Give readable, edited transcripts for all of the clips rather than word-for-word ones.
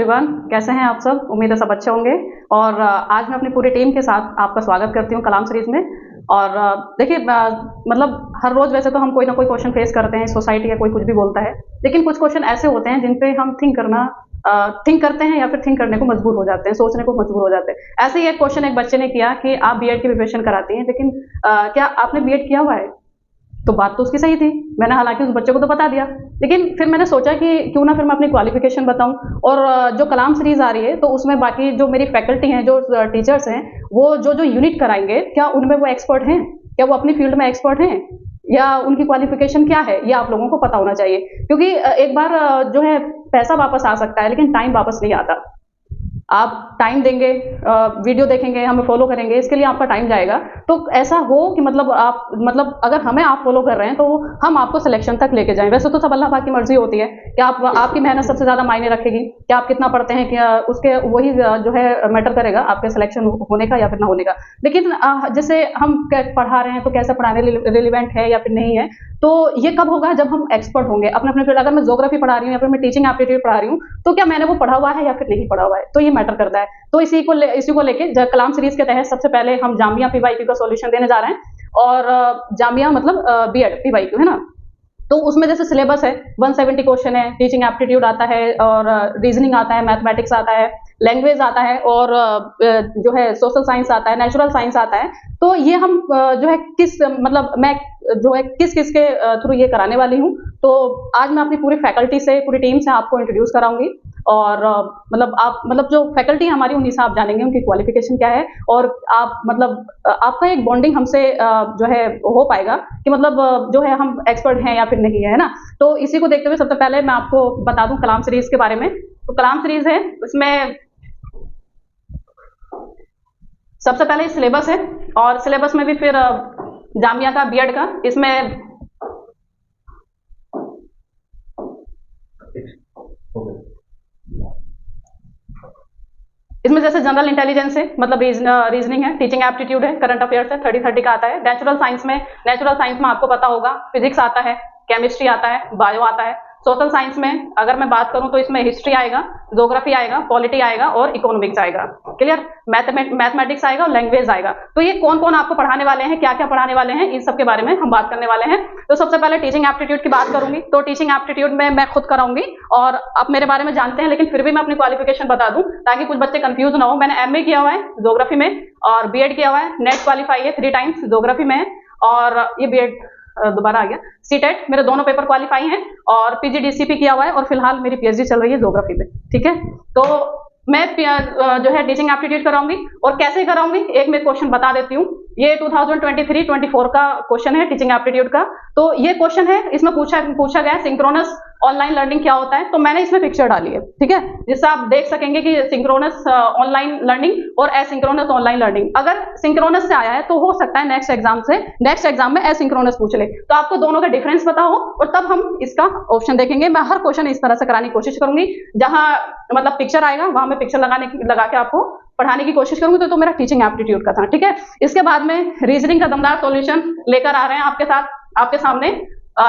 Everyone, कैसे हैं आप सब। उम्मीद है सब अच्छे होंगे। और आज मैं अपनी पूरी टीम के साथ आपका स्वागत करती हूँ कलाम सीरीज में। और देखिए, मतलब हर रोज़ वैसे तो हम कोई ना कोई क्वेश्चन फेस करते हैं, सोसाइटी या कोई कुछ भी बोलता है, लेकिन कुछ क्वेश्चन ऐसे होते हैं जिन पे हम थिंक करते हैं या फिर थिंक करने को मजबूर हो जाते हैं, सोचने को मजबूर हो जाते हैं। ऐसे ही एक क्वेश्चन एक बच्चे ने किया कि आप बीएड की प्रिपरेशन कराती हैं, लेकिन क्या आपने बीएड किया हुआ है? तो बात तो उसकी सही थी, मैंने हालांकि उस बच्चे को तो बता दिया, लेकिन फिर मैंने सोचा कि क्यों ना फिर मैं अपनी क्वालिफिकेशन बताऊं। और जो कलाम सीरीज आ रही है तो उसमें बाकी जो मेरी फैकल्टी हैं, जो टीचर्स हैं, वो जो जो यूनिट कराएंगे, क्या उनमें वो एक्सपर्ट हैं, क्या वो अपनी फील्ड में एक्सपर्ट हैं, या उनकी क्वालिफिकेशन क्या है, ये आप लोगों को पता होना चाहिए। क्योंकि एक बार जो है पैसा वापस आ सकता है, लेकिन टाइम वापस नहीं आता। आप टाइम देंगे, वीडियो देखेंगे, हमें फॉलो करेंगे, इसके लिए आपका टाइम जाएगा। तो ऐसा हो कि मतलब अगर हमें आप फॉलो कर रहे हैं तो हम आपको सिलेक्शन तक लेके जाएं। वैसे तो सब अल्लाह पाक की मर्जी होती है कि आपकी मेहनत सबसे ज्यादा मायने रखेगी कि आप कितना पढ़ते हैं, क्या उसके वही जो है मैटर करेगा आपके सिलेक्शन होने का या फिर ना होने का। लेकिन जैसे हम पढ़ा रहे हैं तो कैसे पढ़ाने रिलेवेंट है या फिर नहीं है, तो ये कब होगा जब हम एक्सपर्ट होंगे अपने अपने फील्ड। अगर मैं ज्योग्राफी पढ़ा रही हूँ या फिर मैं टीचिंग एप्टीट्यूड पढ़ा रही हूँ, तो क्या मैंने वो पढ़ा हुआ है या फिर नहीं पढ़ा हुआ है, तो ये मैटर करता है। तो इसी को लेके कलाम सीरीज के तहत सबसे पहले हम जामिया पीवाईक्यू का सॉल्यूशन देने जा रहे हैं। और जामिया मतलब बीएड पीवाईक्यू है ना। तो उसमें जैसे सिलेबस है, 170 क्वेश्चन है, टीचिंग एप्टीट्यूड आता है, और रीजनिंग आता है, मैथमेटिक्स आता है, लैंग्वेज आता है, और जो है सोशल साइंस आता है, नेचुरल साइंस आता है। तो ये हम जो है मैं जो है किस किस के थ्रू ये कराने वाली हूँ। तो आज मैं अपनी पूरी फैकल्टी से, पूरी टीम से आपको इंट्रोड्यूस कराऊंगी। और मतलब जो फैकल्टी है हमारी, उन्हीं से आप जानेंगे उनकी क्वालिफिकेशन क्या है, और आपका एक बॉन्डिंग हमसे जो है हो पाएगा कि जो है हम एक्सपर्ट हैं या फिर नहीं है ना। तो इसी को देखते हुए सबसे पहले मैं आपको बता दूं कलाम सीरीज के बारे में। तो कलाम सीरीज है, उसमें सबसे पहले सिलेबस है, और सिलेबस में भी फिर जामिया का बीएड का इसमें जैसे जनरल इंटेलिजेंस है, मतलब रीजनिंग है, टीचिंग एप्टीट्यूड है, करंट अफेयर्स है, 30-30 का आता है। नेचुरल साइंस में आपको पता होगा फिजिक्स आता है, केमिस्ट्री आता है, बायो आता है। सोशल साइंस में अगर मैं बात करूं तो इसमें हिस्ट्री आएगा, ज्योग्राफी आएगा, पॉलिटी आएगा और इकोनॉमिक्स आएगा। क्लियर? मैथमेटिक्स आएगा और लैंग्वेज आएगा। तो ये कौन कौन आपको पढ़ाने वाले हैं, क्या क्या पढ़ाने वाले हैं, इन सब के बारे में हम बात करने वाले हैं। तो सबसे पहले टीचिंग एप्टीट्यूड की बात करूंगी। तो टीचिंग एप्टीट्यूड में मैं खुद कराऊंगी, और आप मेरे बारे में जानते हैं, लेकिन फिर भी मैं अपनी क्वालिफिकेशन बता दूं ताकि कुछ बच्चे कंफ्यूज ना हो। मैंने एमए किया हुआ है ज्योग्राफी में, और बीएड किया हुआ है, नेट क्वालिफाई है 3 टाइम्स ज्योग्राफी में, और ये बीएड दोबारा आ गया, सीटेट मेरे दोनों पेपर क्वालिफाई हैं, और पीजीडीसीपी किया हुआ है, और फिलहाल मेरी पीएचडी चल रही है ज्योग्राफी में। ठीक है, तो मैं जो है टीचिंग एप्टीट्यूड कराऊंगी। और कैसे कराऊंगी, एक मैं क्वेश्चन बता देती हूँ। ये 2023-24 का क्वेश्चन है टीचिंग एप्टीट्यूड का। तो ये क्वेश्चन है, इसमें पूछा गया सिंक्रोनस ऑनलाइन लर्निंग क्या होता है। तो मैंने इसमें पिक्चर डाली है, ठीक है, जिससे आप देख सकेंगे कि सिंक्रोनस ऑनलाइन लर्निंग और एसिंक्रोनस ऑनलाइन लर्निंग। अगर सिंक्रोनस से आया है तो हो सकता है नेक्स्ट एग्जाम में एसिंक्रोनस पूछ ले, तो आपको दोनों का डिफरेंस पता हो, और तब हम इसका ऑप्शन देखेंगे। मैं हर क्वेश्चन इस तरह से कराने की कोशिश करूंगी, जहां मतलब पिक्चर आएगा वहां मैं पिक्चर लगा के आपको पढ़ाने की कोशिश करूंगी। तो मेरा टीचिंग एप्टीट्यूड का था। ठीक है, इसके बाद में रीजनिंग का दमदार सॉल्यूशन लेकर आ रहे हैं आपके सामने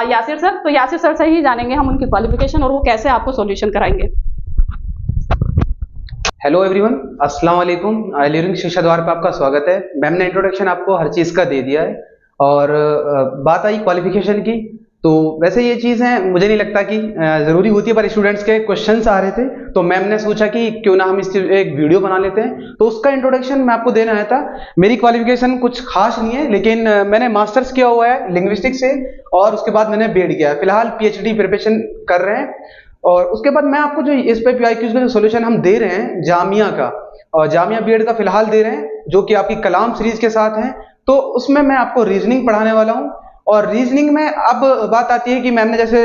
यासिर सर। तो यासिर सर से ही जानेंगे हम उनकी क्वालिफिकेशन और वो कैसे आपको सॉल्यूशन कराएंगे। हेलो एवरीवन, अस्सलाम वालेकुम। लीडिंग शिक्षा द्वार पे आपका स्वागत है। मैम ने इंट्रोडक्शन आपको हर चीज़ का दे दिया है, और बात आई क्वालिफिकेशन की। तो वैसे ये चीज़ है, मुझे नहीं लगता कि ज़रूरी होती है, पर स्टूडेंट्स के क्वेश्चंस आ रहे थे तो मैम ने सोचा कि क्यों ना हम इस एक वीडियो बना लेते हैं। तो उसका इंट्रोडक्शन मैं आपको देना आया था। मेरी क्वालिफिकेशन कुछ खास नहीं है, लेकिन मैंने मास्टर्स किया हुआ है लिंग्विस्टिक्स से, और उसके बाद मैंने बीएड किया है। फिलहाल पीएचडी प्रिपरेशन कर रहे हैं। और उसके बाद मैं आपको जो इस पे पीआईक्यूज का जो सोल्यूशन हम दे रहे हैं जामिया का, और जामिया बीएड का फिलहाल दे रहे हैं, जो कि आपकी कलाम सीरीज के साथ है। तो उसमें मैं आपको रीजनिंग पढ़ाने वाला हूँ। और रीजनिंग में अब बात आती है कि मैम ने जैसे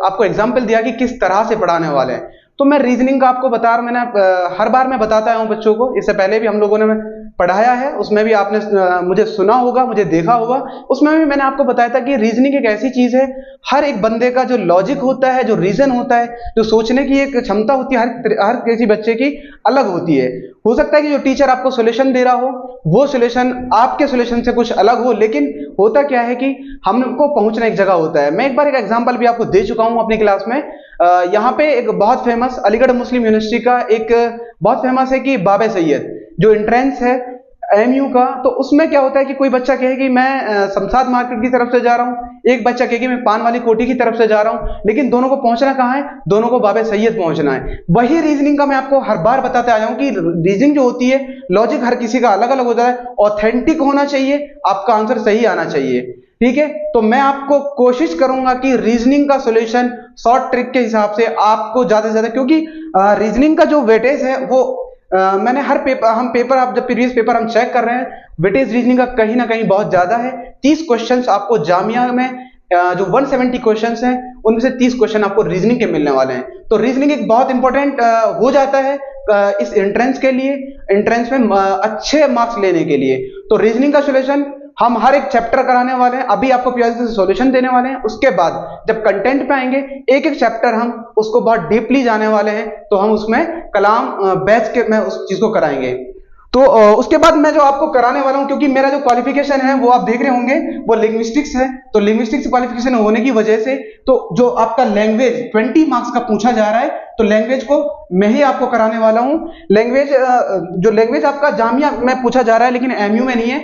आपको एग्जाम्पल दिया कि किस तरह से पढ़ाने वाले हैं, तो मैं रीजनिंग का आपको बता रहा हूँ। हर बार मैं बताता हूँ बच्चों को, इससे पहले भी हम लोगों ने पढ़ाया है, उसमें भी आपने मुझे सुना होगा, मुझे देखा होगा। उसमें भी मैंने आपको बताया था कि रीजनिंग एक ऐसी चीज है, हर एक बंदे का जो लॉजिक होता है, जो रीजन होता है, जो सोचने की एक क्षमता होती है, हर किसी बच्चे की अलग होती है। हो सकता है कि जो टीचर आपको सोल्यूशन दे रहा हो, वो सोल्यूशन आपके सोल्यूशन से कुछ अलग हो, लेकिन होता क्या है कि हमको पहुंचना एक जगह होता है। मैं एक बार एक एग्जांपल भी आपको दे चुका हूं अपनी क्लास में। यहाँ पे एक बहुत फेमस अलीगढ़ मुस्लिम यूनिवर्सिटी का एक बहुत फेमस है कि बाबे सैयद जो एंट्रेंस है एमयू का, तो उसमें क्या होता है कि कोई बच्चा कहे कि मैं शमशाद मार्केट की तरफ से जा रहा हूँ, एक बच्चा कहे कि मैं पान वाली कोठी की तरफ से जा रहा हूँ, लेकिन दोनों को पहुंचना कहाँ है? दोनों को बाबे सैयद पहुंचना है। वही रीजनिंग का मैं आपको हर बार बताते आया हूं कि रीजनिंग जो होती है, लॉजिक हर किसी का अलग अलग होता है, ऑथेंटिक होना चाहिए, आपका आंसर सही आना चाहिए। ठीक है, तो मैं आपको कोशिश करूंगा कि रीजनिंग का सॉल्यूशन शॉर्ट ट्रिक के हिसाब से आपको ज्यादा से ज्यादा, क्योंकि रीजनिंग का जो वेटेज है वो मैंने हर पेपर, हम पेपर, आप जब प्रीवियस पेपर हम चेक कर रहे हैं, वेटेज रीजनिंग का कहीं ना कहीं बहुत ज्यादा है। 30 क्वेश्चंस आपको जामिया में जो 170 क्वेश्चंस हैं उनमें से 30 क्वेश्चन आपको रीजनिंग के मिलने वाले हैं। तो रीजनिंग एक बहुत इंपॉर्टेंट हो जाता है इस एंट्रेंस के लिए, एंट्रेंस में अच्छे मार्क्स लेने के लिए। तो रीजनिंग का सॉल्यूशन हम हर एक चैप्टर कराने वाले हैं, अभी आपको पीआईसी से सॉल्यूशन देने वाले हैं, उसके बाद जब कंटेंट पे आएंगे एक एक चैप्टर हम उसको बहुत डीपली जाने वाले हैं, तो हम उसमें कलाम बैच के में उस चीज को कराएंगे। तो उसके बाद मैं जो आपको कराने वाला हूं, क्योंकि मेरा जो क्वालिफिकेशन है वो आप देख रहे होंगे वो लिंग्विस्टिक्स है, तो लिंग्विस्टिक्स क्वालिफिकेशन होने की वजह से तो जो आपका लैंग्वेज 20 मार्क्स का पूछा जा रहा है, तो लैंग्वेज को मैं ही आपको कराने वाला हूं। लैंग्वेज जो लैंग्वेज आपका जामिया में पूछा जा रहा है, लेकिन एमयू में नहीं है,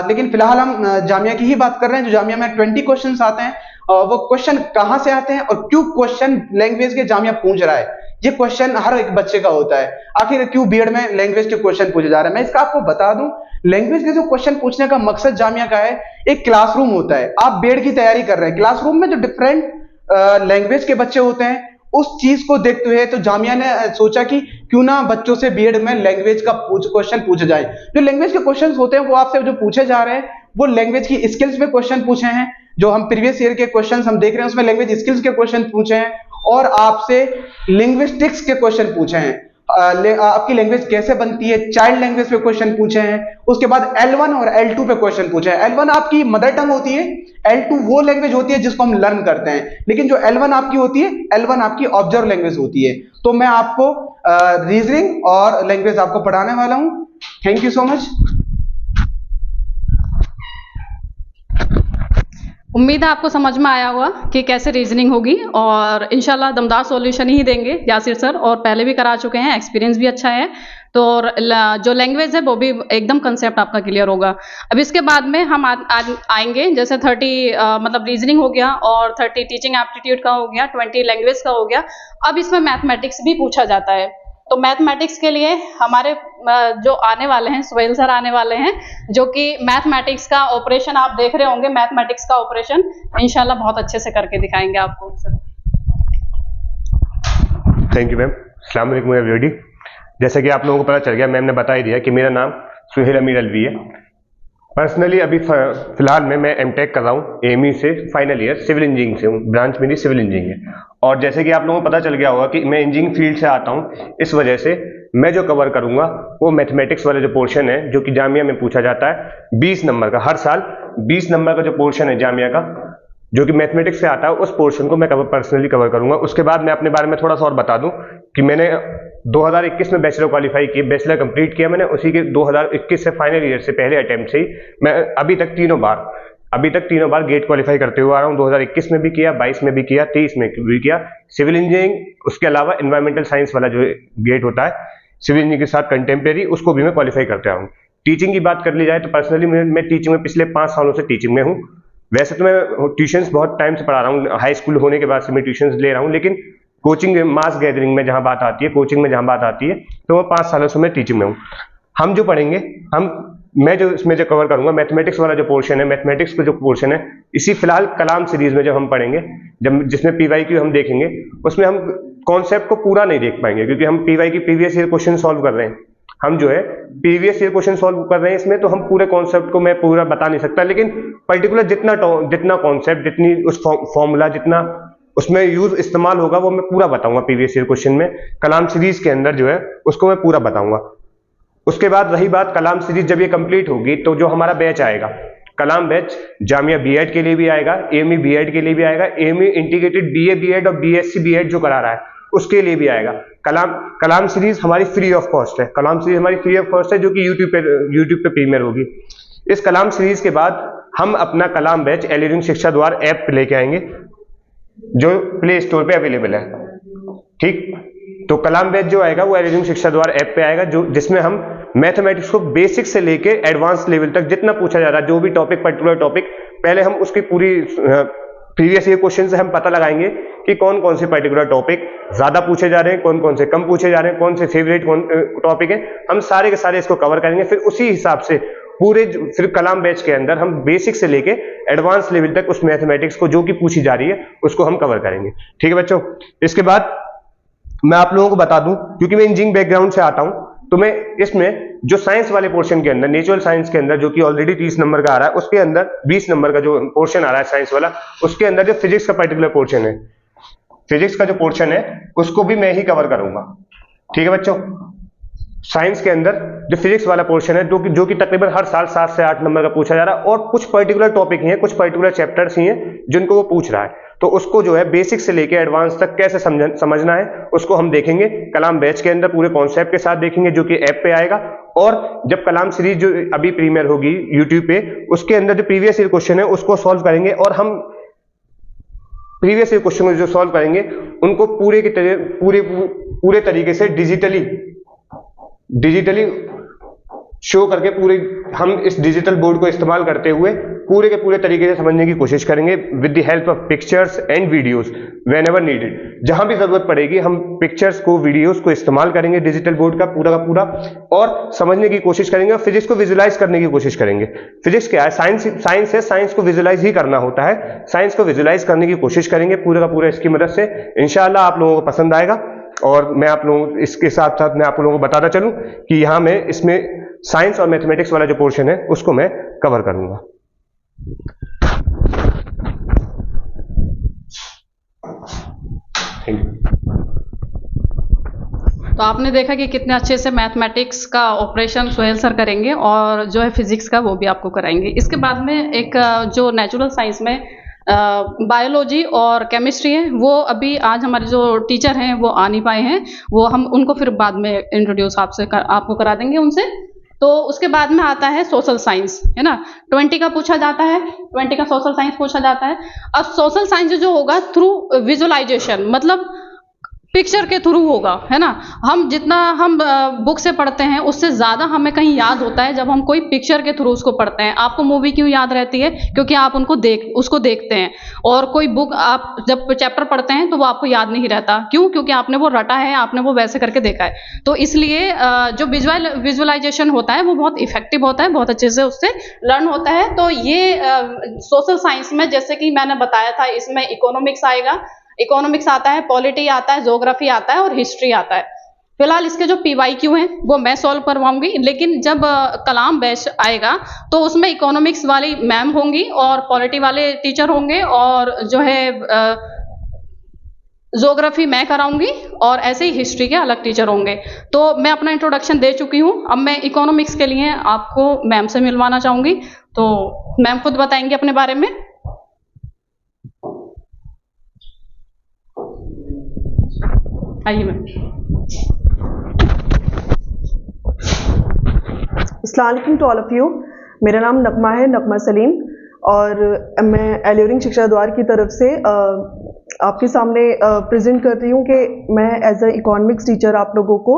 लेकिन फिलहाल हम जामिया की ही बात कर रहे हैं। जो जामिया में 20 क्वेश्चंस आते हैं, वो क्वेश्चन कहां से आते हैं और क्यों क्वेश्चन लैंग्वेज के जामिया पूछ रहा है, ये क्वेश्चन हर एक बच्चे का होता है। आखिर क्यों बीएड में लैंग्वेज के क्वेश्चन पूछे जा रहे हैं, मैं इसका आपको बता दूं। लैंग्वेज के जो क्वेश्चन पूछने का मकसद जामिया का है, एक क्लासरूम होता है, आप बीएड की तैयारी कर रहे हैं, क्लासरूम में जो डिफरेंट लैंग्वेज के बच्चे होते हैं, उस चीज को देखते हुए तो जामिया ने सोचा कि क्यों ना बच्चों से बीएड में लैंग्वेज का क्वेश्चन पूछे जाए। जो लैंग्वेज के क्वेश्चन होते हैं वो आपसे जो पूछे जा रहे हैं वो लैंग्वेज की स्किल्स पे क्वेश्चन पूछे हैं। जो हम प्रीवियस ईयर के क्वेश्चंस हम देख रहे हैं उसमें लैंग्वेज स्किल्स के क्वेश्चन पूछे हैं, और आपसे लिंग्विस्टिक्स के क्वेश्चन पूछे हैं, आपकी लैंग्वेज कैसे बनती है, चाइल्ड लैंग्वेज पे क्वेश्चन पूछे हैं। उसके बाद L1 और L2 पे क्वेश्चन पूछे हैं। L1 आपकी मदर टंग होती है, L2 वो लैंग्वेज होती है जिसको हम लर्न करते हैं, लेकिन जो L1 आपकी होती है, L1 आपकी ऑब्जर्व लैंग्वेज होती है। तो मैं आपको रीजनिंग और लैंग्वेज आपको पढ़ाने वाला हूं। Thank you so much. उम्मीद है आपको समझ में आया होगा कि कैसे रीजनिंग होगी, और इंशाल्लाह दमदार सॉल्यूशन ही देंगे यासिर सर, और पहले भी करा चुके हैं, एक्सपीरियंस भी अच्छा है। तो जो लैंग्वेज है वो भी एकदम कंसेप्ट आपका क्लियर होगा। अब इसके बाद में हम आएंगे, जैसे 30 मतलब रीजनिंग हो गया, और 30 टीचिंग एप्टीट्यूड का हो गया, 20 लैंग्वेज का हो गया। अब इसमें मैथमेटिक्स भी पूछा जाता है। तो मैथमेटिक्स के लिए हमारे जो आने वाले हैं, सुहेल सर आने वाले हैं, जो कि मैथमेटिक्स का ऑपरेशन आप देख रहे होंगे, मैथमेटिक्स का ऑपरेशन इंशाल्लाह बहुत अच्छे से करके दिखाएंगे आपको सर। Thank you ma'am. अस्सलाम वालेकुम एवरीबॉडी। जैसा कि आप लोगों को पता चल गया, मैम ने बता ही दिया कि मेरा नाम सुहेल अमीर अलवी है। पर्सनली अभी फिलहाल में मैं एमटेक कर रहा हूँ एएमयू से, फाइनल ईयर, सिविल इंजीनियरिंग से हूँ, ब्रांच मेरी सिविल इंजीनियरिंग है। और जैसे कि आप लोगों को पता चल गया होगा कि मैं इंजीनियरिंग फील्ड से आता हूँ, इस वजह से मैं जो कवर करूंगा वो मैथमेटिक्स वाला जो पोर्शन है, जो कि जामिया में पूछा जाता है 20 नंबर का, हर साल 20 नंबर का जो पोर्शन है जामिया का, जो कि मैथमेटिक्स से आता है, उस पोर्शन को मैं पर्सनली कवर करूंगा। उसके बाद मैं अपने बारे में थोड़ा सा और बता दूं कि मैंने 2021 में बैचलर क्वालिफाई किया, बैचलर कंप्लीट किया मैंने, उसी के 2021 से फाइनल ईयर से पहले अटेम्प्ट से ही मैं अभी तक तीनों बार गेट क्वालिफाई करते हुए आ रहा हूँ। 2021 में भी किया, 22 में भी किया, 23 में भी किया सिविल इंजीनियरिंग। उसके अलावा एनवायरमेंटल साइंस वाला जो गेट होता है सिविल इंजीनियरिंग के साथ कंटेम्प्रेरी, उसको भी मैं क्वालिफाई करते रहा हूँ। टीचिंग की बात कर ली जाए तो पर्सनली मैं टीचिंग में पिछले 5 सालों से टीचिंग में हूँ। वैसे तो मैं ट्यूशंस बहुत टाइम से पढ़ा रहा हूँ, हाई स्कूल होने के बाद से मैं ट्यूशंस ले रहा हूँ, लेकिन कोचिंग मास गैदरिंग में जहाँ बात आती है, कोचिंग में जहाँ बात आती है, तो वो 5 सालों से मैं टीचिंग में हूँ। हम जो पढ़ेंगे, मैं जो इसमें जो कवर करूंगा मैथमेटिक्स वाला जो पोर्शन है, मैथमेटिक्स का जो पोर्शन है, इसी फिलहाल कलाम सीरीज में जब हम पढ़ेंगे, जब जिसमें पीवाईक्यू हम देखेंगे, उसमें हम कॉन्सेप्ट को पूरा नहीं देख पाएंगे, क्योंकि हम PYQ previous year question solve कर रहे हैं। हम जो है प्रीवियस ईयर क्वेश्चन सॉल्व कर रहे हैं इसमें, तो हम पूरे कॉन्सेप्ट को मैं पूरा बता नहीं सकता, लेकिन पर्टिकुलर जितना कॉन्सेप्ट, जितनी उस फॉर्मूला, जितना उसमें यूज इस्तेमाल होगा वो मैं पूरा बताऊंगा प्रीवियस ईयर क्वेश्चन में, कलाम सीरीज के अंदर जो है उसको मैं पूरा बताऊंगा। उसके बाद रही बात कलाम सीरीज, जब ये कंप्लीट होगी तो जो हमारा बैच आएगा, कलाम बैच जामिया बीएड के लिए भी आएगा, एएमयू बीएड के लिए भी आएगा, एएमयू इंटीग्रेटेड बीए बीएड और बीएससी बीएड जो करा रहा है उसके लिए भी आएगा। कलाम सीरीज हमारी फ्री ऑफ कॉस्ट है, कलाम सीरीज हमारी फ्री ऑफ कॉस्ट है, जो कि यूट्यूब पे प्रीमियर होगी। इस कलाम सीरीज के बाद हम अपना कलाम बैच एलियरिंग शिक्षा द्वार ऐप लेके आएंगे, जो प्ले स्टोर पे अवेलेबल है। ठीक। तो कलाम बैच जो आएगा वो एलियरिंग शिक्षा द्वार ऐप पे आएगा, जो जिसमें हम मैथमेटिक्स को बेसिक से लेके एडवांस लेवल तक जितना पूछा जा रहा है, जो भी टॉपिक पर्टिकुलर टॉपिक, पहले हम उसकी पूरी प्रीवियस ईयर क्वेश्चन से हम पता लगाएंगे कि कौन कौन से पर्टिकुलर टॉपिक ज्यादा पूछे जा रहे हैं, कौन कौन से कम पूछे जा रहे हैं, कौन से फेवरेट टॉपिक है, हम सारे के सारे इसको कवर करेंगे। फिर उसी हिसाब से फिर कलाम बैच के अंदर हम बेसिक से लेके एडवांस लेवल तक उस मैथमेटिक्स को जो कि पूछी जा रही है उसको हम कवर करेंगे। ठीक है बच्चों। इसके बाद मैं आप लोगों को बता दूं, क्योंकि मैं इंजीनियरिंग बैकग्राउंड से आता हूं, तो मैं इसमें जो साइंस वाले पोर्शन के अंदर, नेचुरल साइंस के अंदर जो कि ऑलरेडी 30 नंबर का आ रहा है, उसके अंदर 20 नंबर का जो पोर्शन आ रहा है साइंस वाला, उसके अंदर जो फिजिक्स का पर्टिकुलर पोर्शन है, फिजिक्स का जो पोर्शन है उसको भी मैं ही कवर करूंगा। ठीक है बच्चों। साइंस के अंदर जो फिजिक्स वाला पोर्शन है जो कि तकरीबन हर साल 7 से 8 नंबर का पूछा जा रहा है, और कुछ पर्टिकुलर टॉपिक ही हैं, कुछ पर्टिकुलर चैप्टर्स ही हैं जिनको वो पूछ रहा है, तो उसको जो है बेसिक से लेके एडवांस तक कैसे समझना है उसको हम देखेंगे कलाम बैच के अंदर, पूरे कॉन्सेप्ट के साथ देखेंगे, जो कि ऐप पे आएगा। और जब कलाम सीरीज जो अभी प्रीमियर होगी यूट्यूब पे, उसके अंदर जो प्रीवियस ईयर क्वेश्चन है उसको सॉल्व करेंगे, और हम प्रीवियस ईयर क्वेश्चन जो सॉल्व करेंगे उनको पूरे तरीके से डिजिटली शो करके हम इस डिजिटल बोर्ड को इस्तेमाल करते हुए पूरे के पूरे तरीके से समझने की कोशिश करेंगे with the help of pictures and videos when ever needed. जहां भी जरूरत पड़ेगी हम पिक्चर्स को, वीडियोस को इस्तेमाल करेंगे डिजिटल बोर्ड का पूरा, और समझने की कोशिश करेंगे, और फिजिक्स को विजुलाइज करने की कोशिश करेंगे। फिजिक्स क्या है? साइंस है, साइंस को विजुलाइज ही करना होता है, साइंस को विजुलाइज करने की कोशिश करेंगे पूरा का पूरा इसकी मदद से। इंशाल्लाह आप लोगों को पसंद आएगा। और मैं आप लोगों इसके साथ साथ मैं आप लोगों को बताता चलूं कि यहां मैं इसमें साइंस और मैथमेटिक्स वाला जो पोर्शन है उसको मैं कवर करूंगा। तो आपने देखा कि कितने अच्छे से मैथमेटिक्स का ऑपरेशन सोहेल सर करेंगे, और जो है फिजिक्स का वो भी आपको कराएंगे। इसके बाद में एक जो नेचुरल साइंस में बायोलॉजी और केमिस्ट्री है, वो अभी आज हमारे जो टीचर हैं वो आ नहीं पाए हैं, वो हम उनको फिर बाद में इंट्रोड्यूस आपको करा देंगे उनसे। तो उसके बाद में आता है सोशल साइंस, है ना। 20 का पूछा जाता है, 20 का सोशल साइंस पूछा जाता है। अब सोशल साइंस जो होगा थ्रू विजुअलाइजेशन, मतलब पिक्चर के थ्रू होगा, है ना। हम जितना हम बुक से पढ़ते हैं उससे ज़्यादा हमें कहीं याद होता है जब हम कोई पिक्चर के थ्रू उसको पढ़ते हैं। आपको मूवी क्यों याद रहती है? क्योंकि आप उसको देखते हैं, और कोई बुक आप जब चैप्टर पढ़ते हैं तो वो आपको याद नहीं रहता। क्यों? क्योंकि आपने वो रटा है, आपने वो वैसे करके देखा है। तो इसलिए जो विजुअलाइजेशन होता है वो बहुत इफेक्टिव होता है, बहुत अच्छे से उससे लर्न होता है। तो ये सोशल साइंस में, जैसे कि मैंने बताया था, इसमें इकोनॉमिक्स आएगा, इकोनॉमिक्स आता है, पॉलिटी आता है, ज्योग्राफी आता है और हिस्ट्री आता है। फिलहाल इसके जो PYQ हैं वो मैं सॉल्व करवाऊंगी, लेकिन जब कलाम बैच आएगा तो उसमें इकोनॉमिक्स वाली मैम होंगी और पॉलिटी वाले टीचर होंगे, और जो है ज्योग्राफी मैं कराऊंगी, और ऐसे ही हिस्ट्री के अलग टीचर होंगे। तो मैं अपना इंट्रोडक्शन दे चुकी हूँ। अब मैं इकोनॉमिक्स के लिए आपको मैम से मिलवाना चाहूंगी, तो मैम खुद बताएंगे अपने बारे में। आइए मैम। अस्सलाम वालेकुम टू ऑल ऑफ यू। मेरा नाम नगमा है, नगमा सलीम, और मैं एलियरिंग शिक्षा द्वार की तरफ से आपके सामने प्रेजेंट कर रही हूँ कि मैं एज अ इकोनॉमिक्स टीचर आप लोगों को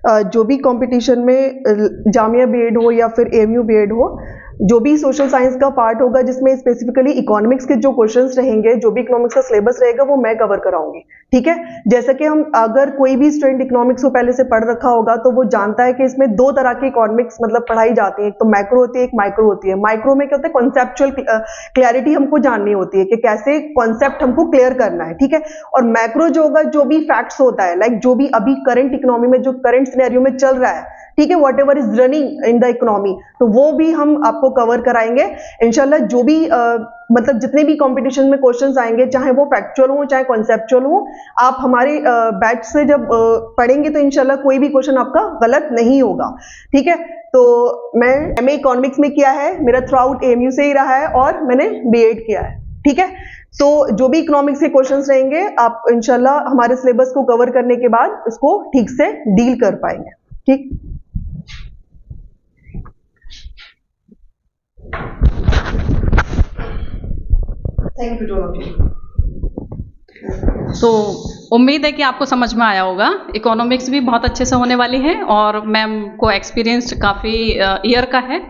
जो भी कंपटीशन में जामिया बीएड हो या फिर AMU बीएड हो, जो भी सोशल साइंस का पार्ट होगा जिसमें स्पेसिफिकली इकोनॉमिक्स के जो क्वेश्चंस रहेंगे, जो भी इकोनॉमिक्स का सिलेबस रहेगा वो मैं कवर कराऊंगी। ठीक है। जैसे कि हम अगर कोई भी स्टूडेंट इकोनॉमिक्स को पहले से पढ़ रखा होगा तो वो जानता है कि इसमें 2 तरह की इकोनॉमिक्स मतलब पढ़ाई जाती है, एक तो मैक्रो होती है, एक माइक्रो होती है। माइक्रो में क्या होता है, कॉन्सेप्चुअल क्लैरिटी हमको जाननी होती है कि कैसे कॉन्सेप्ट हमको क्लियर करना है। ठीक है। और मैक्रो जो होगा, जो भी फैक्ट्स होता है, लाइक जो भी अभी करंट इकोनॉमी में, जो करंट सिनेरियो में चल रहा है, ठीक है, what ever is running in the economy, तो वो भी हम आपको कवर कराएंगे इंशाल्लाह। जो भी मतलब जितने भी कंपटीशन में क्वेश्चंस आएंगे, चाहे वो फैक्चुअल हो चाहे कॉन्सेप्चुअल हो, आप हमारे बैच से जब पढ़ेंगे तो इंशाल्लाह कोई भी क्वेश्चन आपका गलत नहीं होगा। ठीक है। तो मैं MA इकोनॉमिक्स में किया है, मेरा थ्रू आउट AMU से ही रहा है, और मैंने BEd किया है। ठीक है। तो जो भी इकोनॉमिक्स के क्वेश्चंस रहेंगे आप इंशाल्लाह हमारे सिलेबस को कवर करने के बाद इसको ठीक से डील कर पाएंगे। ठीक। Thank you to all of you. तो उम्मीद है कि आपको समझ में आया होगा। इकोनॉमिक्स भी बहुत अच्छे से होने वाली है और मैम को एक्सपीरियंस काफ़ी ईयर का है।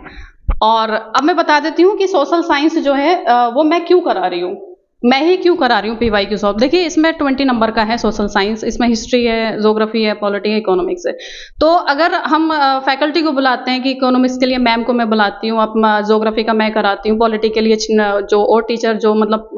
और अब मैं बता देती हूँ कि सोशल साइंस जो है वो मैं क्यों करा रही हूँ, मैं ही क्यों करा रही हूँ PYQ सॉल्व। देखिए इसमें 20 नंबर का है सोशल साइंस, इसमें हिस्ट्री है, ज्योग्राफी है, पॉलिटी है, इकोनॉमिक्स है। तो अगर हम फैकल्टी को बुलाते हैं कि इकोनॉमिक्स के लिए मैम को मैं बुलाती हूँ, अब ज्योग्राफी का मैं कराती हूँ, पॉलिटी के लिए जो और टीचर जो मतलब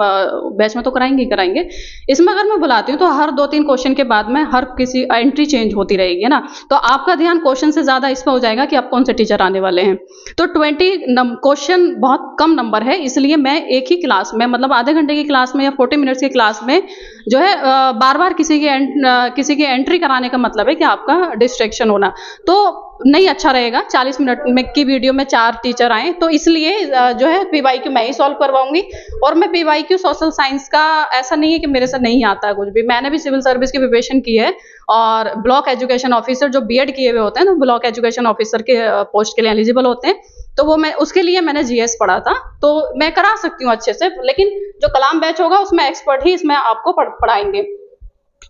बैच में तो कराएंगे कराएंगे, इसमें अगर मैं बुलाती हूँ तो हर 2-3 क्वेश्चन के बाद में हर किसी एंट्री चेंज होती रहेगी, है ना। तो आपका ध्यान क्वेश्चन से ज़्यादा इस पर हो जाएगा कि आप कौन से टीचर आने वाले हैं। तो 20 क्वेश्चन बहुत कम नंबर है, इसलिए मैं एक ही क्लास में मतलब आधे घंटे की क्लास में या 40 मिनट्स की क्लास में जो है बार बार किसी की एंट्री कराने का मतलब है कि आपका डिस्ट्रैक्शन होना तो नहीं अच्छा रहेगा। 40 मिनट में की वीडियो में 4 टीचर आए, तो इसलिए जो है PYQ मैं ही सॉल्व करवाऊंगी। और मैं PYQ सोशल साइंस का ऐसा नहीं है कि मेरे से नहीं आता है कुछ भी, मैंने भी सिविल सर्विस की प्रिपरेशन की है और ब्लॉक एजुकेशन ऑफिसर जो BEd किए हुए होते हैं ना, ब्लॉक एजुकेशन ऑफिसर के पोस्ट के लिए एलिजिबल होते हैं, तो वो मैं उसके लिए मैंने GS पढ़ा था, तो मैं करा सकती हूँ अच्छे से। लेकिन जो कलाम बैच होगा उसमें एक्सपर्ट ही इसमें आपको पढ़ाएंगे।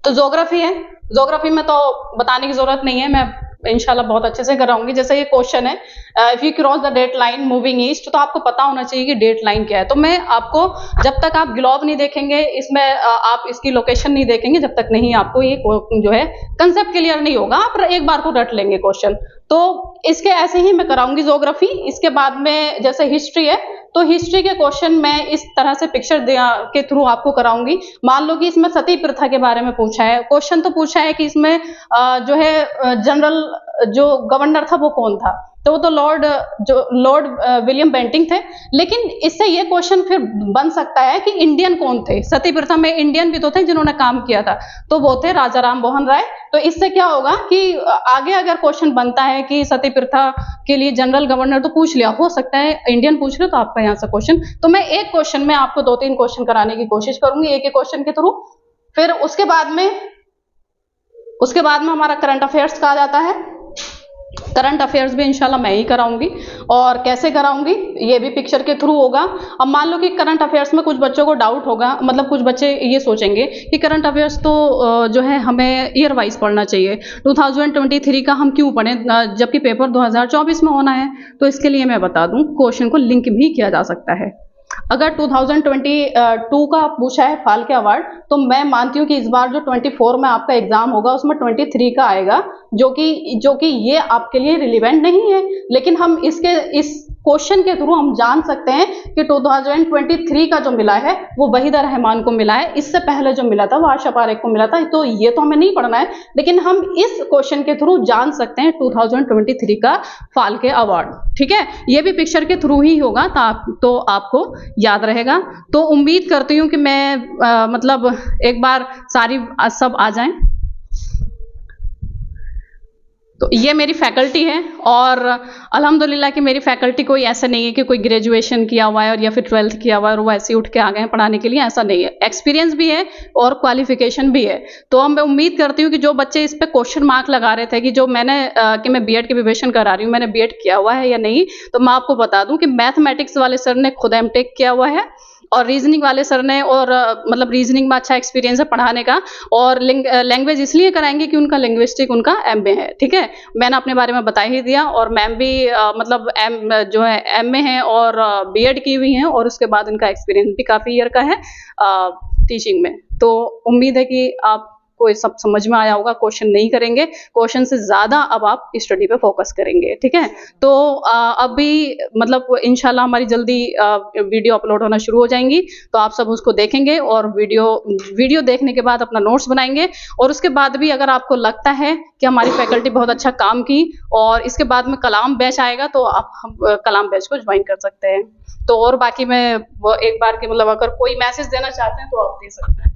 तो ज्योग्राफी है, ज्योग्राफी में तो बताने की जरूरत नहीं है, मैं इंशाल्लाह बहुत अच्छे से कराऊंगी। जैसे ये क्वेश्चन है if you cross the date line moving east, तो आपको पता होना चाहिए कि डेट लाइन क्या है। तो मैं आपको जब तक आप ग्लोब नहीं देखेंगे, इसमें आप इसकी लोकेशन नहीं देखेंगे, जब तक नहीं आपको ये जो है कंसेप्ट क्लियर नहीं होगा, आप एक बार को रट लेंगे क्वेश्चन। तो इसके ऐसे ही मैं कराऊंगी ज्योग्राफी। इसके बाद में जैसे हिस्ट्री है, तो हिस्ट्री के क्वेश्चन मैं इस तरह से पिक्चर के थ्रू आपको कराऊंगी। मान लो कि इसमें सती प्रथा के बारे में पूछा है, क्वेश्चन तो पूछा है कि इसमें जो है जनरल जो गवर्नर था वो कौन था, तो वो तो लॉर्ड विलियम बेंटिंग थे। लेकिन इससे ये क्वेश्चन फिर बन सकता है कि इंडियन कौन थे, सती प्रथा में इंडियन भी तो थे जिन्होंने काम किया था, तो वो थे राजा राम मोहन राय। तो इससे क्या होगा कि आगे अगर क्वेश्चन बनता है कि सती प्रथा के लिए जनरल गवर्नर तो पूछ लिया, हो सकता है इंडियन पूछ रहे तो आपका यहाँ से क्वेश्चन, तो मैं एक क्वेश्चन में आपको 2-3 क्वेश्चन कराने की कोशिश करूंगी एक एक क्वेश्चन के थ्रू। फिर उसके बाद में हमारा करंट अफेयर्स का आ जाता है। करंट अफेयर्स भी इंशाल्लाह मैं ही कराऊंगी, और कैसे कराऊंगी ये भी पिक्चर के थ्रू होगा। अब मान लो कि करंट अफेयर्स में कुछ बच्चों को डाउट होगा, मतलब कुछ बच्चे ये सोचेंगे कि करंट अफेयर्स तो जो है हमें ईयर वाइज पढ़ना चाहिए, 2023 का हम क्यों पढ़ें जबकि पेपर 2024 में होना है। तो इसके लिए मैं बता दूं, क्वेश्चन को लिंक भी किया जा सकता है। अगर 2022 का पूछा है फाल्के अवार्ड, तो मैं मानती हूँ कि इस बार जो 24 में आपका एग्जाम होगा उसमें 23 का आएगा, जो कि ये आपके लिए रिलेवेंट नहीं है, लेकिन हम इस क्वेश्चन के थ्रू हम जान सकते हैं कि 2023 का जो मिला है वो वहीदा रहमान को मिला है, इससे पहले जो मिला था वो आशा पारेख को मिला था। तो ये तो हमें नहीं पढ़ना है, लेकिन हम इस क्वेश्चन के थ्रू जान सकते हैं 2023 का फाल्के अवार्ड। ठीक है, ये भी पिक्चर के थ्रू ही होगा, तो आपको याद रहेगा। तो उम्मीद करती हूँ कि मैं मतलब एक बार सब आ जाएं। तो ये मेरी फैकल्टी है, और अल्हम्दुलिल्लाह कि मेरी फैकल्टी कोई ऐसा नहीं है कि कोई ग्रेजुएशन किया हुआ है और या फिर 12th किया हुआ है और वो ऐसे उठ के आ गए हैं पढ़ाने के लिए, ऐसा नहीं है। एक्सपीरियंस भी है और क्वालिफिकेशन भी है। तो मैं उम्मीद करती हूँ कि जो बच्चे इस पे क्वेश्चन मार्क लगा रहे थे कि जो मैं BEd की प्रिपरेशन करा रही हूँ, मैंने BEd किया हुआ है या नहीं, तो मैं आपको बता दूं कि मैथमेटिक्स वाले सर ने खुद MTech किया हुआ है, और रीजनिंग वाले सर ने, और मतलब रीजनिंग में अच्छा एक्सपीरियंस है पढ़ाने का, और लैंग्वेज इसलिए कराएंगे कि उनका लिंग्विस्टिक उनका MA है। ठीक है, मैंने अपने बारे में बता ही दिया, और मैम भी मतलब जो है MA है और BEd की हुई हैं, और उसके बाद उनका एक्सपीरियंस भी काफ़ी ईयर का है टीचिंग में। तो उम्मीद है कि आपको ये सब समझ में आया होगा। क्वेश्चन नहीं करेंगे, क्वेश्चन से ज़्यादा अब आप स्टडी पे फोकस करेंगे। ठीक है, तो अभी मतलब इंशाल्लाह हमारी जल्दी वीडियो अपलोड होना शुरू हो जाएंगी, तो आप सब उसको देखेंगे और वीडियो देखने के बाद अपना नोट्स बनाएंगे। और उसके बाद भी अगर आपको लगता है कि हमारी फैकल्टी बहुत अच्छा काम की, और इसके बाद में कलाम बैच आएगा, तो आप कलाम बैच को ज्वाइन कर सकते हैं। तो और बाकी मैं एक बार की मतलब अगर कोई मैसेज देना चाहते हैं तो आप दे सकते हैं।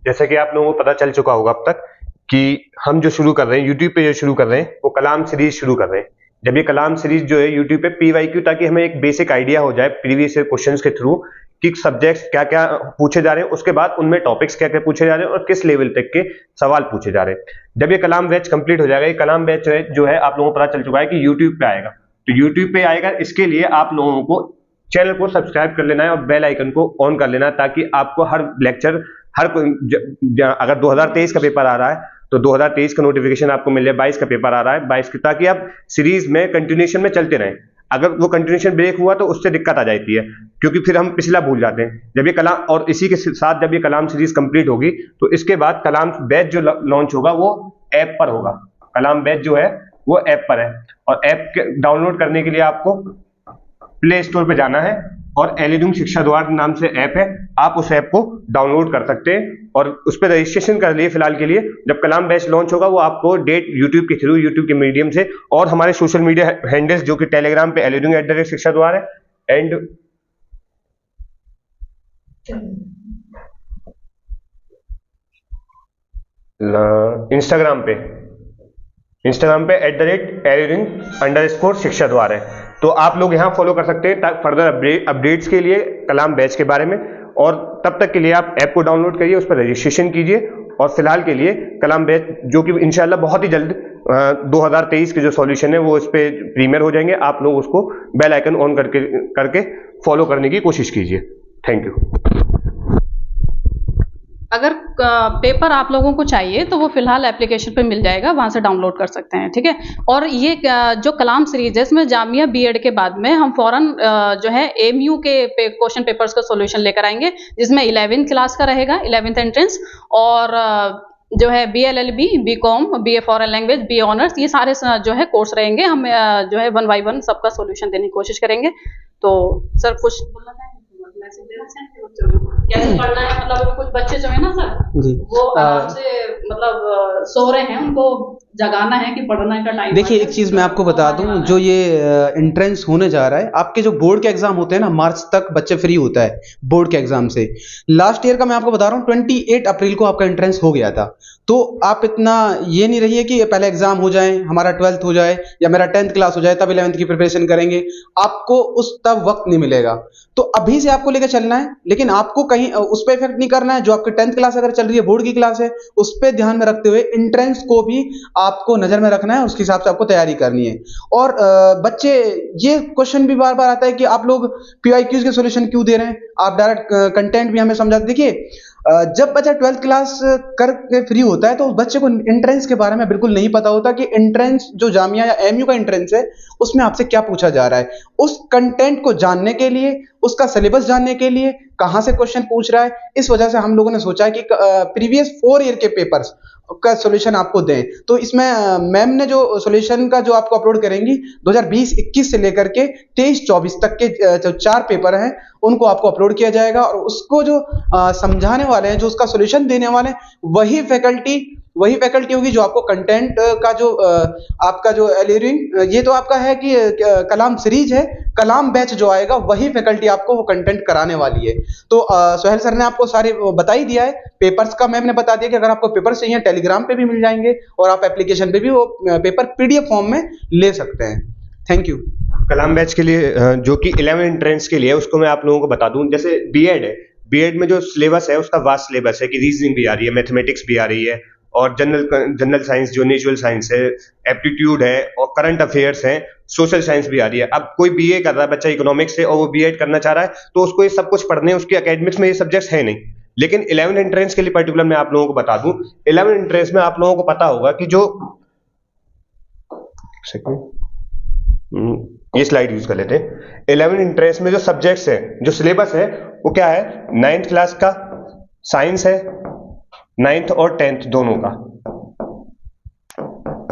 जैसे कि आप लोगों को पता चल चुका होगा अब तक कि हम जो शुरू कर रहे हैं यूट्यूब पे, जो शुरू कर रहे हैं वो कलाम सीरीज शुरू कर रहे हैं। जब ये कलाम सीरीज जो है यूट्यूब पे PYQ, ताकि हमें एक बेसिक आइडिया हो जाए प्रीवियस ईयर क्वेश्चंस के थ्रू कि सब्जेक्ट्स क्या क्या पूछे जा रहे हैं, उसके बाद उनमें टॉपिक्स क्या क्या पूछे जा रहे हैं और किस लेवल तक के सवाल पूछे जा रहे हैं। जब ये कलाम बैच कंप्लीट हो जाएगा, ये कलाम बैच जो है आप लोगों को पता चल चुका है कि यूट्यूब पे आएगा, तो यूट्यूब पे आएगा। इसके लिए आप लोगों को चैनल को सब्सक्राइब कर लेना है और बेल आइकन को ऑन कर लेना है, ताकि आपको हर लेक्चर अगर 2023 का पेपर आ रहा है तो 2023 का नोटिफिकेशन आपको मिल जाए, 22 का पेपर आ रहा है 22 की, ताकि आप सीरीज में कंटिन्यूएशन में चलते रहें। अगर वो कंटिन्यूएशन ब्रेक हुआ तो उससे दिक्कत आ जाती है, क्योंकि फिर हम पिछला भूल जाते हैं। जब ये कलाम, और इसी के साथ जब ये कलाम सीरीज कंप्लीट होगी तो इसके बाद कलाम बैच जो लॉन्च होगा वो ऐप पर होगा। कलाम बैच जो है वो ऐप पर है, और ऐप डाउनलोड करने के लिए आपको प्ले स्टोर पे जाना है, और एलिड्यूम शिक्षा द्वार नाम से ऐप है, आप उस ऐप को डाउनलोड कर सकते हैं और उस पर रजिस्ट्रेशन कर लिए फिलहाल के लिए। जब कलाम बैच लॉन्च होगा वो आपको डेट यूट्यूब के थ्रू, यूट्यूब के मीडियम से, और हमारे सोशल मीडिया हैंडल्स जो कि टेलीग्राम पे एलिड्यूम @शिक्षा द्वार है, एंड इंस्टाग्राम पे @एलिड्यूम _शिक्षा द्वार है। तो आप लोग यहाँ फॉलो कर सकते हैं फर्दर अपडेट्स के लिए कलाम बैच के बारे में। और तब तक के लिए आप ऐप को डाउनलोड करिए, उस पर रजिस्ट्रेशन कीजिए, और फिलहाल के लिए कलाम बैच जो कि इंशाल्लाह बहुत ही जल्द 2023 के जो सॉल्यूशन है वो इस पे प्रीमियर हो जाएंगे। आप लोग उसको बेल आइकन ऑन करके फॉलो करने की कोशिश कीजिए। Thank you. अगर पेपर आप लोगों को चाहिए तो वो फिलहाल एप्लीकेशन पे मिल जाएगा, वहाँ से डाउनलोड कर सकते हैं, ठीक है। और ये जो कलाम सीरीज है इसमें जामिया बीएड के बाद में हम फौरन जो है एमयू के क्वेश्चन पेपर्स का सॉल्यूशन लेकर आएंगे, जिसमें 11th क्लास का रहेगा, 11th एंट्रेंस, और जो है BLLB, BCom, BA foreign language, BA honours, ये सारे जो है कोर्स रहेंगे। हम जो है 1 by 1 सबका सॉल्यूशन देने की कोशिश करेंगे। तो सर कुछ बोलना चाहेंगे, मैसेज देना चाहेंगे बच्चों को कैसे पढ़ना है? मतलब कुछ बच्चे जो है ना सर जी, वो आराम से मतलब सो रहे हैं, उनको जगाना है कि पढ़ने का टाइम। देखिए एक चीज़ मैं आपको बता दूं, जो ये एंट्रेंस होने जा रहा है, आपके जो बोर्ड के एग्जाम होते हैं ना, मार्च तक बच्चे फ्री होता है बोर्ड के एग्जाम से। लास्ट ईयर का मैं आपको बता रहा हूँ 28 अप्रैल को आपका एंट्रेंस हो गया था। तो आप इतना ये नहीं रहिए कि पहले एग्जाम हो जाए, हमारा 12th हो जाए या मेरा 10th क्लास हो जाए तब 11th की प्रिपरेशन करेंगे, आपको उस तब वक्त नहीं मिलेगा। तो अभी से आपको लेकर चलना है, लेकिन आपको कहीं उस पर इफेक्ट नहीं करना है। जो आपकी 10th क्लास अगर चल रही है, बोर्ड की क्लास है, उस पर ध्यान में रखते हुए एंट्रेंस को भी आपको नजर में रखना है, उसके हिसाब से आपको तैयारी करनी है। और बच्चे, ये क्वेश्चन भी बार बार आता है कि आप लोग PIQs के सॉल्यूशन क्यों दे रहे हैं, आप डायरेक्ट कंटेंट भी हमें समझाते। देखिए जब बच्चा 12th क्लास करके फ्री होता है तो उस बच्चे को एंट्रेंस के बारे में बिल्कुल नहीं पता होता कि एंट्रेंस जो जामिया या MU का एंट्रेंस है उसमें आपसे क्या पूछा जा रहा है। उस कंटेंट को जानने के लिए, उसका सिलेबस जानने के लिए, कहां से क्वेश्चन पूछ रहा है, इस वजह से हम लोगों ने सोचा है कि प्रीवियस 4 ईयर के पेपर्स का सॉल्यूशन आपको दें। तो इसमें मैम ने जो सॉल्यूशन का जो आपको अपलोड करेंगी 2020-21 से लेकर के 23-24 तक के जो 4 पेपर हैं उनको आपको अपलोड किया जाएगा, और उसको जो समझाने वाले हैं, जो उसका सॉल्यूशन देने वाले हैं, वही फैकल्टी होगी जो आपको कंटेंट का जो आपका जो एलियरिंग, ये तो आपका है कि कलाम सीरीज है, कलाम बैच जो आएगा वही फैकल्टी आपको वो कंटेंट कराने वाली है। तो सोहेल सर ने आपको सारे बता ही दिया है। पेपर्स का मैम ने बता दिया कि अगर आपको पेपर्स चाहिए टेलीग्राम पे भी मिल जाएंगे, और आप एप्लीकेशन पे भी वो पेपर PDF फॉर्म में ले सकते हैं। Thank you. कलाम बैच के लिए जो कि 11 एंट्रेंस के लिए, उसको मैं आप लोगों को बता दूं। जैसे बीएड है, बीएड में जो सिलेबस है उसका वास्ट सिलेबस है कि रीजनिंग भी आ रही है, मैथमेटिक्स भी आ रही है, और जनरल साइंस जो नेचुरल साइंस है, एप्टीट्यूड है, और करंट अफेयर्स है, सोशल साइंस भी आ रही है। अब कोई BA कर रहा है बच्चा इकोनॉमिक्स से और वो BEd करना चाह रहा है तो उसको ये सब कुछ पढ़ने, उसके एकेडमिक्स में ये सब्जेक्ट्स है नहीं। लेकिन 11 एंट्रेंस के लिए पर्टिकुलर मैं आप लोगों को बता दूं, 11 एंट्रेंस में आप लोगों को पता होगा कि जो ये स्लाइड यूज कर लेते हैं। 11 एंट्रेंस में जो सब्जेक्ट्स है, जो सिलेबस है, वो क्या है? 9th क्लास का साइंस है, 9th और 10th दोनों का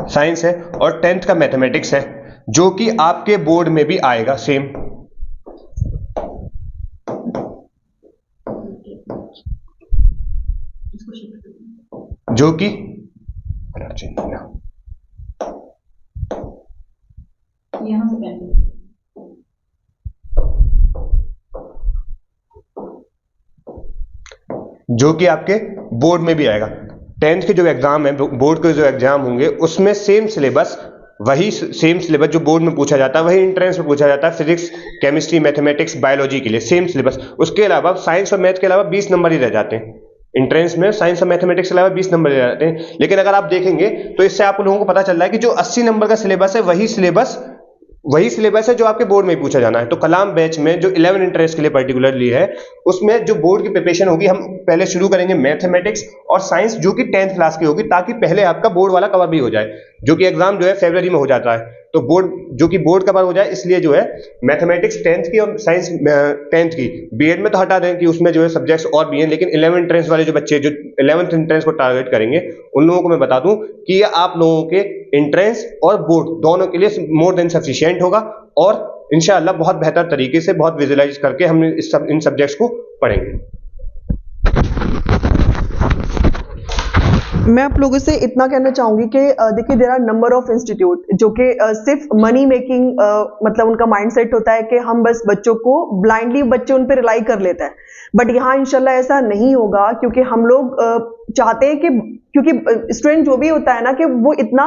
साइंस है, और 10th का मैथमेटिक्स है, जो कि आपके बोर्ड में भी आएगा सेम। जो कि यहाँ से पहले जो कि आपके बोर्ड में भी आएगा। 10th के जो एग्जाम है, बोर्ड के जो एग्जाम होंगे, उसमें सेम सिलेबस, वही सेम सिलेबस जो बोर्ड में पूछा जाता है वही एंट्रेंस में पूछा जाता है। फिजिक्स, केमिस्ट्री, मैथमेटिक्स, बायोलॉजी के लिए सेम सिलेबस। उसके अलावा साइंस और मैथ के अलावा 20 नंबर ही रह जाते हैं। एंट्रेंस में साइंस और मैथमेटिक्स के अलावा 20 नंबर रह जाते हैं। लेकिन अगर आप देखेंगे तो इससे आप लोगों को पता चल रहा है कि जो 80 नंबर का सिलेबस है वही सिलेबस वही सिलेबस है जो आपके बोर्ड में ही पूछा जाना है। तो कलाम बैच में जो 11 इंटरेस्ट के लिए पर्टिकुलरली है, उसमें जो बोर्ड की प्रिपरेशन होगी, हम पहले शुरू करेंगे मैथमेटिक्स और साइंस जो कि 10th क्लास की होगी, ताकि पहले आपका बोर्ड वाला कवर भी हो जाए, जो कि एग्जाम जो है फरवरी में हो जाता है। तो बोर्ड जो कि बोर्ड कवर हो जाए, इसलिए जो है मैथमेटिक्स 10th की और साइंस 10th की, बीएड में तो हटा दें कि उसमें जो है सब्जेक्ट्स और भी हैं, लेकिन 11 एंट्रेंस वाले जो बच्चे जो 11th एंट्रेंस को टारगेट करेंगे, उन लोगों को मैं बता दूं कि ये आप लोगों के एंट्रेंस और बोर्ड दोनों के लिए मोर देन सफिशिएंट होगा, और इंशाअल्लाह बहुत बेहतर तरीके से, बहुत विजुअलाइज करके हम इन सब्जेक्ट्स को पढ़ेंगे। मैं आप लोगों से इतना कहना चाहूंगी कि देखिए, there are number of institute जो कि सिर्फ मनी मेकिंग मतलब उनका माइंडसेट होता है कि हम बस बच्चों को ब्लाइंडली बच्चे उन पर रिलाई कर लेते हैं, बट यहाँ इंशाल्लाह ऐसा नहीं होगा, क्योंकि हम लोग चाहते हैं कि, क्योंकि स्टूडेंट जो भी होता है ना, कि वो इतना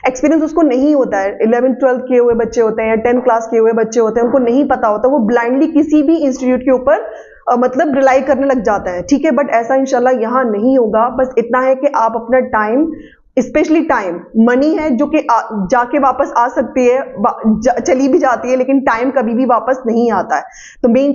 एक्सपीरियंस उसको नहीं होता है, 11th 12th किए हुए बच्चे होते हैं या 10th क्लास किए हुए बच्चे होते हैं, उनको नहीं पता होता, वो ब्लाइंडली किसी भी इंस्टीट्यूट के ऊपर मतलब रिलाई करने लग जाता है, ठीक है। बट ऐसा इंशाल्लाह यहाँ नहीं होगा। बस इतना है कि आप अपना टाइम, स्पेशली टाइम, मनी है जो कि जाके वापस आ सकती है, चली भी जाती है, लेकिन टाइम कभी भी वापस नहीं आता है। तो मेन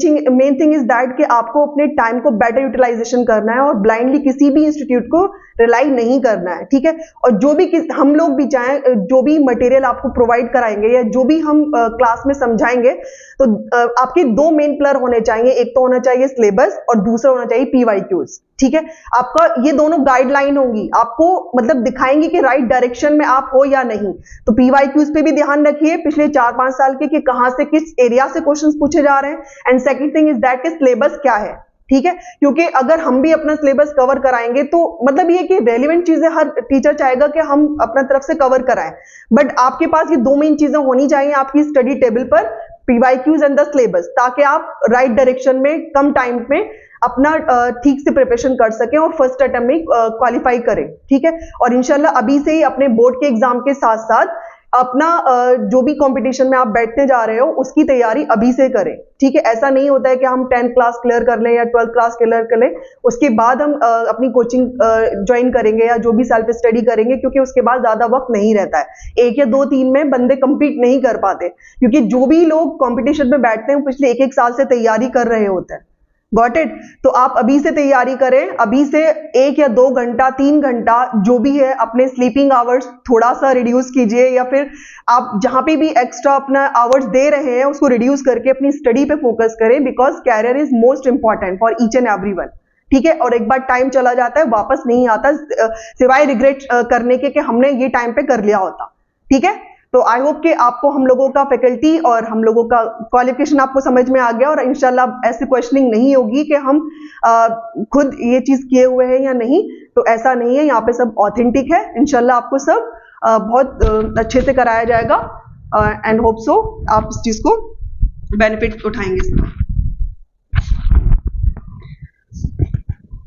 थिंग इज दैट कि आपको अपने टाइम को बेटर यूटिलाइजेशन करना है और ब्लाइंडली किसी भी इंस्टीट्यूट को रिलाई नहीं करना है, ठीक है। और जो भी हम लोग भी चाहें, जो भी मटेरियल आपको प्रोवाइड कराएंगे या जो भी हम क्लास में समझाएंगे, तो आपके दो मेन पिलर होने चाहिए। एक तो होना चाहिए सिलेबस और दूसरा होना चाहिए PYQs, ठीक है। आपका ये दोनों गाइडलाइन होंगी, आपको मतलब दिखाएंगे कि राइट डायरेक्शन में आप हो या नहीं। तो PYQs पे भी ध्यान रखिए, पिछले 4-5 साल के, कि कहां से किस एरिया से क्वेश्चंस पूछे जा रहे हैं। And second thing is that कि सिलेबस क्या है, ठीक है। क्योंकि अगर हम भी अपना सिलेबस कवर कराएंगे, तो मतलब ये कि रेलेवेंट चीजें हर टीचर चाहेगा कि हम अपना तरफ से कवर कराएं, बट आपके पास ये दो मेन चीजें होनी चाहिए आपकी स्टडी टेबल पर, PYQs एंड द सिलेबस, ताकि आप राइट डायरेक्शन में कम टाइम में अपना ठीक से प्रिपरेशन कर सकें और फर्स्ट अटेम्प्ट में क्वालिफाई करें, ठीक है। और इंशाल्लाह अभी से ही अपने बोर्ड के एग्जाम के साथ साथ अपना जो भी कंपटीशन में आप बैठने जा रहे हो, उसकी तैयारी अभी से करें, ठीक है। ऐसा नहीं होता है कि हम 10th क्लास क्लियर कर लें या 12th क्लास क्लियर कर लें, उसके बाद हम अपनी कोचिंग ज्वाइन करेंगे या जो भी सेल्फ स्टडी करेंगे, क्योंकि उसके बाद ज्यादा वक्त नहीं रहता है। 1 या 2-3 में बंदे कंपीट नहीं कर पाते, क्योंकि जो भी लोग कंपटीशन में बैठते हैं पिछले 1-1 साल से तैयारी कर रहे होते हैं। Got it. तो आप अभी से तैयारी करें, अभी से 1 या 2 घंटा 3 घंटा जो भी है अपने स्लीपिंग आवर्स थोड़ा सा रिड्यूस कीजिए, या फिर आप जहां पे भी एक्स्ट्रा अपना आवर्स दे रहे हैं उसको रिड्यूस करके अपनी स्टडी पे फोकस करें, because career is most important for each and everyone, ठीक है। और एक बार टाइम चला जाता है, वापस नहीं आता, सिवाय रिग्रेट करने के कि हमने ये टाइम पे कर लिया होता, ठीक है। तो आई होप कि आपको हम लोगों का फैकल्टी और हम लोगों का क्वालिफिकेशन आपको समझ में आ गया, और इंशाल्लाह ऐसी क्वेश्चनिंग नहीं होगी कि हम खुद ये चीज किए हुए हैं या नहीं। तो ऐसा नहीं है, यहाँ पे सब ऑथेंटिक है। इंशाल्लाह आपको सब बहुत अच्छे से कराया जाएगा, एंड होप सो आप इस चीज को बेनिफिट उठाएंगे इसका।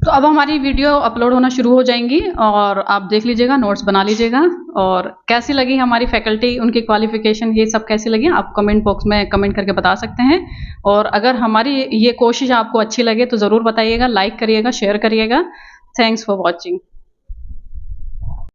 तो अब हमारी वीडियो अपलोड होना शुरू हो जाएंगी, और आप देख लीजिएगा, नोट्स बना लीजिएगा, और कैसी लगी हमारी फैकल्टी, उनकी क्वालिफिकेशन, ये सब कैसी लगी आप कमेंट बॉक्स में कमेंट करके बता सकते हैं। और अगर हमारी ये कोशिश आपको अच्छी लगे तो ज़रूर बताइएगा, लाइक करिएगा, शेयर करिएगा। Thanks for watching.